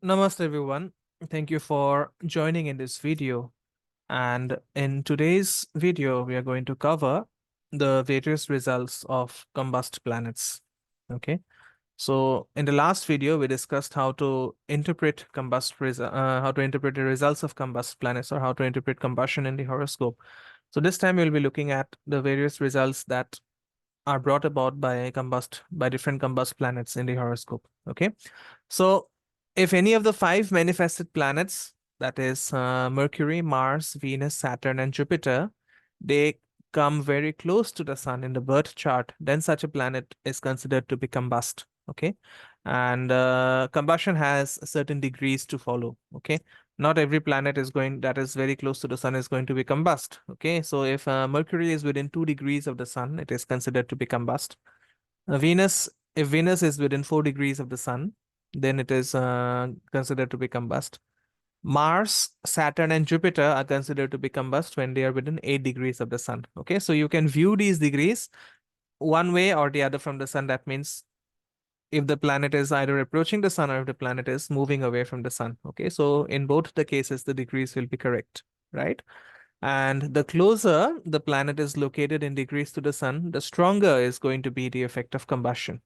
Namaste everyone. Thank you for joining in this video. And in today's video, we are going to cover the various results of combust planets. Okay. So in the last video, we discussed how to interpret how to interpret the results of combust planets, or how to interpret combustion in the horoscope. So this time we'll be looking at the various results that are brought about by different combust planets in the horoscope. Okay. So, if any of the five manifested planets, that is Mercury, Mars, Venus, Saturn, and Jupiter, they come very close to the sun in the birth chart, then such a planet is considered to be combust. Okay. And combustion has certain degrees to follow. Okay. Not every planet that is very close to the sun is going to be combust. Okay. So, if Mercury is within 2 degrees of the sun, it is considered to be combust. Venus, if Venus is within 4 degrees of the sun, then it is considered to be combust. Mars, Saturn, and Jupiter are considered to be combust when they are within 8 degrees of the sun. Okay, so you can view these degrees one way or the other from the sun. That means if the planet is either approaching the sun or if the planet is moving away from the sun. Okay, so in both the cases, the degrees will be correct, right? And the closer the planet is located in degrees to the sun, the stronger is going to be the effect of combustion.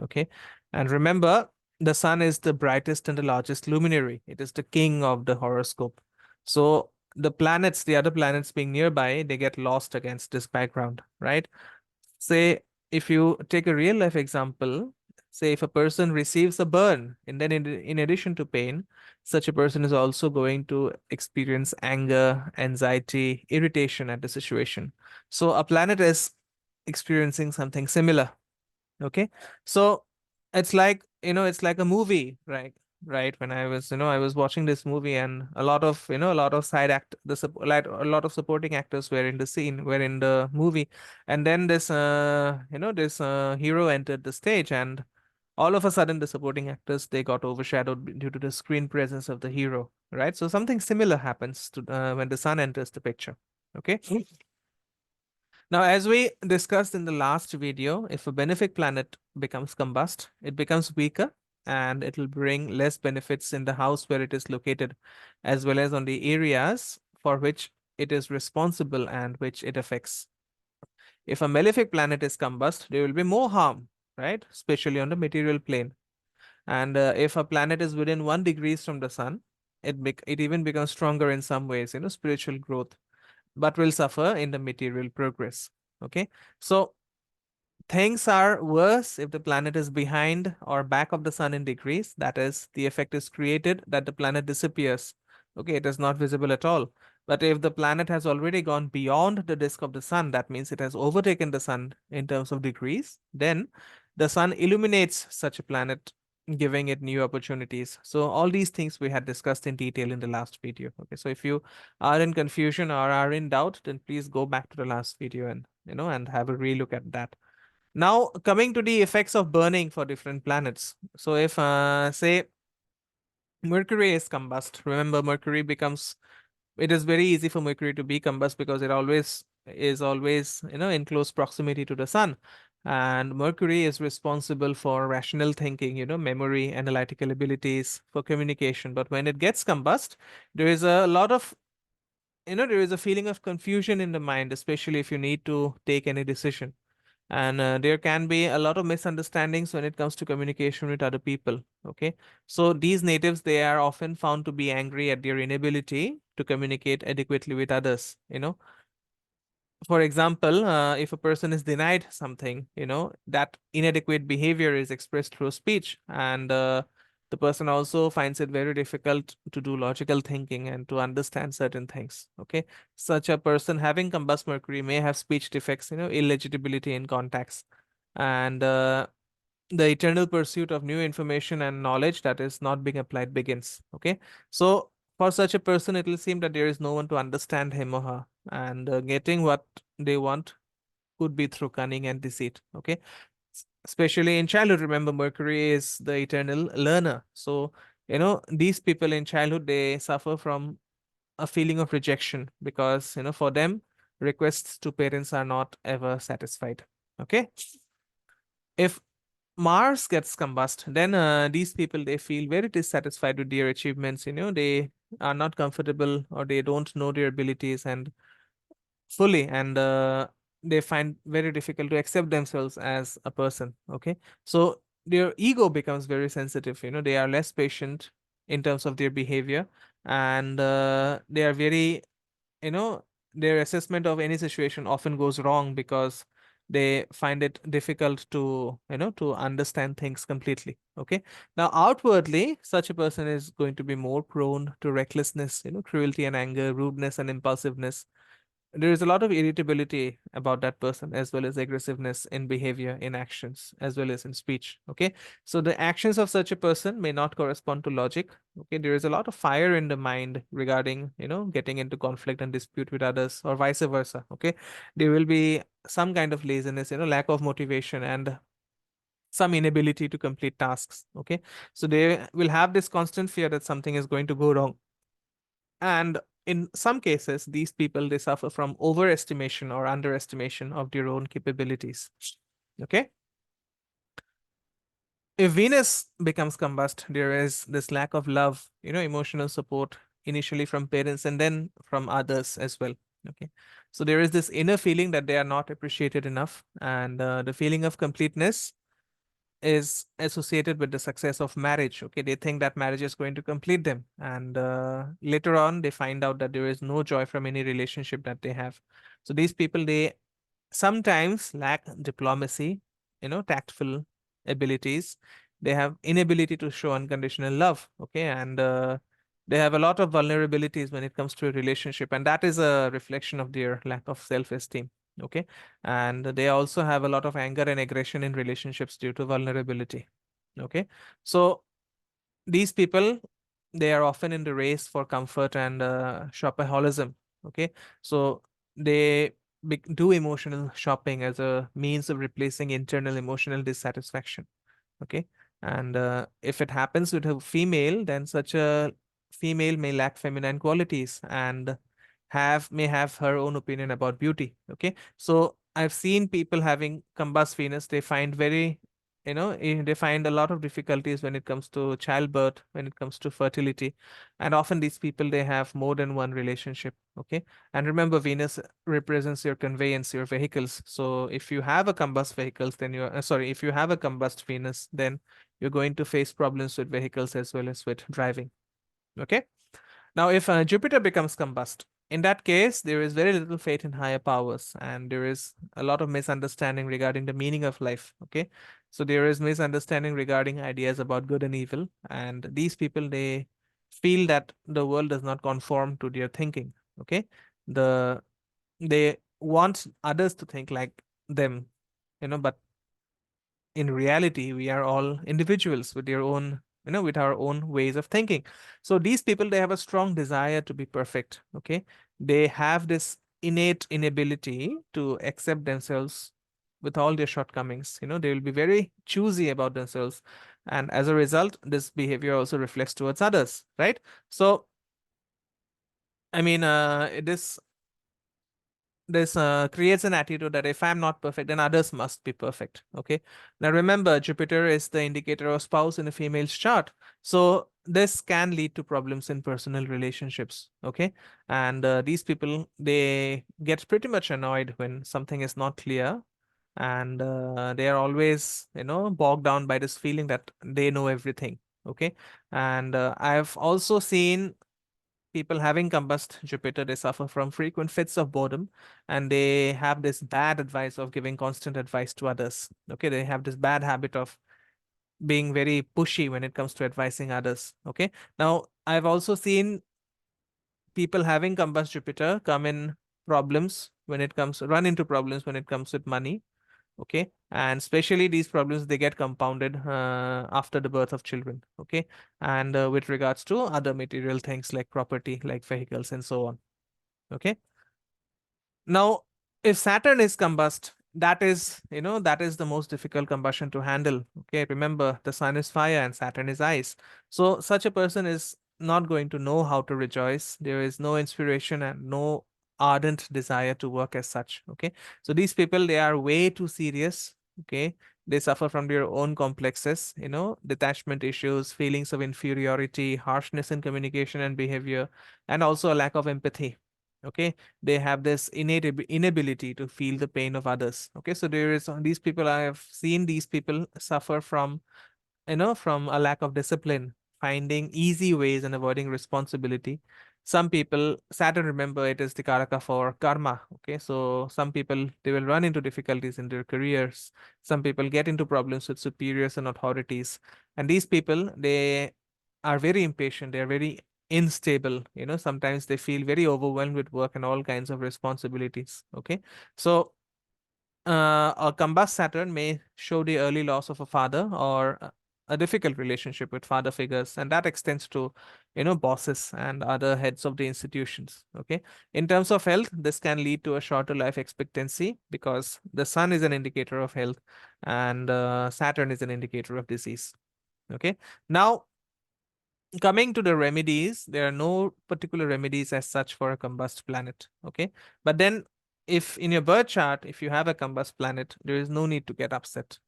Okay. And remember, the sun is the brightest and the largest luminary. It is the king of the horoscope. So the other planets being nearby, they get lost against this background, right? Say, if you take a real life example, say if a person receives a burn, and then in addition to pain, such a person is also going to experience anger, anxiety, irritation at the situation. So a planet is experiencing something similar. Okay. So it's like a movie, right? Right. When I was watching this movie, and a lot of side act, like a lot of supporting actors were in the movie. And then this hero entered the stage, and all of a sudden the supporting actors, they got overshadowed due to the screen presence of the hero, right? So something similar happens to when the sun enters the picture. Okay. Now, as we discussed in the last video, if a benefic planet becomes combust, it becomes weaker and it will bring less benefits in the house where it is located, as well as on the areas for which it is responsible and which it affects. If a malefic planet is combust, there will be more harm, right? Especially on the material plane. And if a planet is within 1 degrees from the sun, it even becomes stronger in some ways, spiritual growth, but will suffer in the material progress. Okay. So things are worse if the planet is behind or back of the sun in degrees. That is, the effect is created that the planet disappears. Okay, it is not visible at all. But if the planet has already gone beyond the disk of the sun, that means it has overtaken the sun in terms of degrees, then the sun illuminates such a planet, giving it new opportunities. So all these things we had discussed in detail in the last video. Okay, so if you are in confusion or are in doubt, then please go back to the last video and and have a relook at that. Now, coming to the effects of burning for different planets. So, if say Mercury is combust, remember it is very easy for Mercury to be combust because it always in close proximity to the sun. And Mercury is responsible for rational thinking, memory, analytical abilities, for communication. But when it gets combust, there is a lot of there is a feeling of confusion in the mind, especially if you need to take any decision. And there can be a lot of misunderstandings when it comes to communication with other people. Okay, so these natives, they are often found to be angry at their inability to communicate adequately with others. For example, if a person is denied something, that inadequate behavior is expressed through speech, and the person also finds it very difficult to do logical thinking and to understand certain things. Okay, such a person having combust Mercury may have speech defects, illegibility in contacts, and the eternal pursuit of new information and knowledge that is not being applied begins. Okay, so for such a person, it will seem that there is no one to understand him or her, and getting what they want could be through cunning and deceit. Okay, especially in childhood. Remember, Mercury is the eternal learner. So, these people in childhood, they suffer from a feeling of rejection because, for them, requests to parents are not ever satisfied. Okay. If Mars gets combust, then these people, they feel very dissatisfied with their achievements. They are not comfortable, or they don't know their abilities and fully, and they find very difficult to accept themselves as a person. Okay, so their ego becomes very sensitive. They are less patient in terms of their behavior, and they are very, you know their assessment of any situation often goes wrong, because they find it difficult to understand things completely. Okay, now outwardly, such a person is going to be more prone to recklessness, cruelty and anger, rudeness and impulsiveness. There is a lot of irritability about that person, as well as aggressiveness in behavior, in actions, as well as in speech. Okay, so the actions of such a person may not correspond to logic. Okay, there is a lot of fire in the mind regarding getting into conflict and dispute with others, or vice versa. Okay, there will be some kind of laziness, lack of motivation, and some inability to complete tasks. Okay, so they will have this constant fear that something is going to go wrong. And in some cases, these people, they suffer from overestimation or underestimation of their own capabilities. Okay, if Venus becomes combust, there is this lack of love, emotional support, initially from parents and then from others as well. Okay, so there is this inner feeling that they are not appreciated enough, and the feeling of completeness is associated with the success of marriage. Okay, they think that marriage is going to complete them, and later on they find out that there is no joy from any relationship that they have. So these people, they sometimes lack diplomacy, tactful abilities. They have inability to show unconditional love. Okay, and they have a lot of vulnerabilities when it comes to a relationship, and that is a reflection of their lack of self-esteem. Okay, and they also have a lot of anger and aggression in relationships due to vulnerability. Okay, so these people, they are often in the race for comfort and shopaholism. Okay, so they do emotional shopping as a means of replacing internal emotional dissatisfaction. Okay, and if it happens with a female, then such a female may lack feminine qualities and may have her own opinion about beauty. Okay, so I've seen people having combust Venus, they find very, they find a lot of difficulties when it comes to childbirth, when it comes to fertility, and often these people, they have more than one relationship. Okay, and remember, Venus represents your conveyance, your vehicles. So if you have a combust vehicles, then you're sorry, if you have a combust Venus, then you're going to face problems with vehicles as well as with driving. Okay, now if Jupiter becomes combust, in that case, there is very little faith in higher powers, and there is a lot of misunderstanding regarding the meaning of life. Okay, so there is misunderstanding regarding ideas about good and evil, and these people, they feel that the world does not conform to their thinking. Okay, the they want others to think like them, but in reality, we are all individuals with their own, with our own ways of thinking. So these people, they have a strong desire to be perfect. Okay, they have this innate inability to accept themselves with all their shortcomings. They will be very choosy about themselves, and as a result, this behavior also reflects towards others, right? So I mean, this creates an attitude that if I'm not perfect, then others must be perfect. Okay, now remember, Jupiter is the indicator of spouse in a female's chart, so this can lead to problems in personal relationships. Okay, and these people, they get pretty much annoyed when something is not clear, and they are always, bogged down by this feeling that they know everything. Okay, and I've also seen people having combust Jupiter, they suffer from frequent fits of boredom, and they have this bad advice of giving constant advice to others. Okay, they have this bad habit of being very pushy when it comes to advising others. Okay, now I've also seen people having combust Jupiter come in problems when it comes run into problems when it comes with money. Okay, and especially these problems, they get compounded after the birth of children. Okay, and with regards to other material things like property, like vehicles and so on. Okay, now if Saturn is combust, that is the most difficult combustion to handle. Okay, remember, the sun is fire and Saturn is ice, so such a person is not going to know how to rejoice. There is no inspiration and no ardent desire to work as such. Okay, so these people, they are way too serious. Okay, They suffer from their own complexes, detachment issues, feelings of inferiority, harshness in communication and behavior, and also a lack of empathy. Okay, they have this innate inability to feel the pain of others. Okay, so there is these people, I have seen these people suffer from, from a lack of discipline, finding easy ways and avoiding responsibility. Some people, Saturn, remember, it is the karaka for karma. Okay, so some people, they will run into difficulties in their careers. Some people get into problems with superiors and authorities. And these people, they are very impatient. They are very unstable. Sometimes they feel very overwhelmed with work and all kinds of responsibilities. Okay, so a combust Saturn may show the early loss of a father or a difficult relationship with father figures, and that extends to, bosses and other heads of the institutions. Okay. In terms of health, this can lead to a shorter life expectancy because the sun is an indicator of health and Saturn is an indicator of disease. Okay. Now, coming to the remedies, there are no particular remedies as such for a combust planet. Okay. But then, if in your birth chart, if you have a combust planet, there is no need to get upset.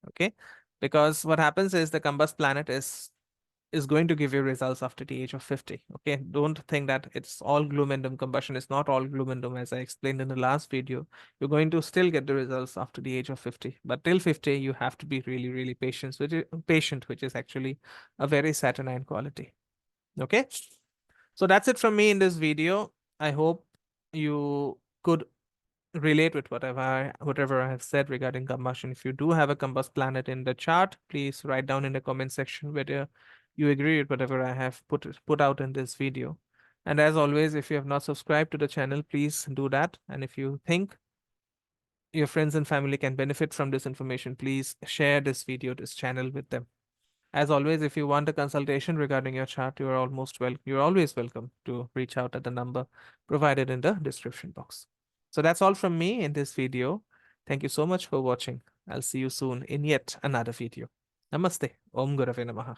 Okay. Because what happens is the combust planet is going to give you results after the age of 50. Okay. Don't think that it's all gloom and doom. Combustion is not all gloom and doom, as I explained in the last video. You're going to still get the results after the age of 50. But till 50, you have to be really, really patient, which is actually a very Saturnine quality. Okay. So that's it from me in this video. I hope you could relate with whatever I have said regarding combustion. If you do have a combust planet in the chart, please write down in the comment section whether you agree with whatever I have put out in this video. And as always, if you have not subscribed to the channel, please do that. And if you think your friends and family can benefit from this information, please share this video, this channel with them. As always, if you want a consultation regarding your chart, you're always welcome to reach out at the number provided in the description box. So that's all from me in this video. Thank you so much for watching. I'll see you soon in yet another video. Namaste. Om Gurave Namaha.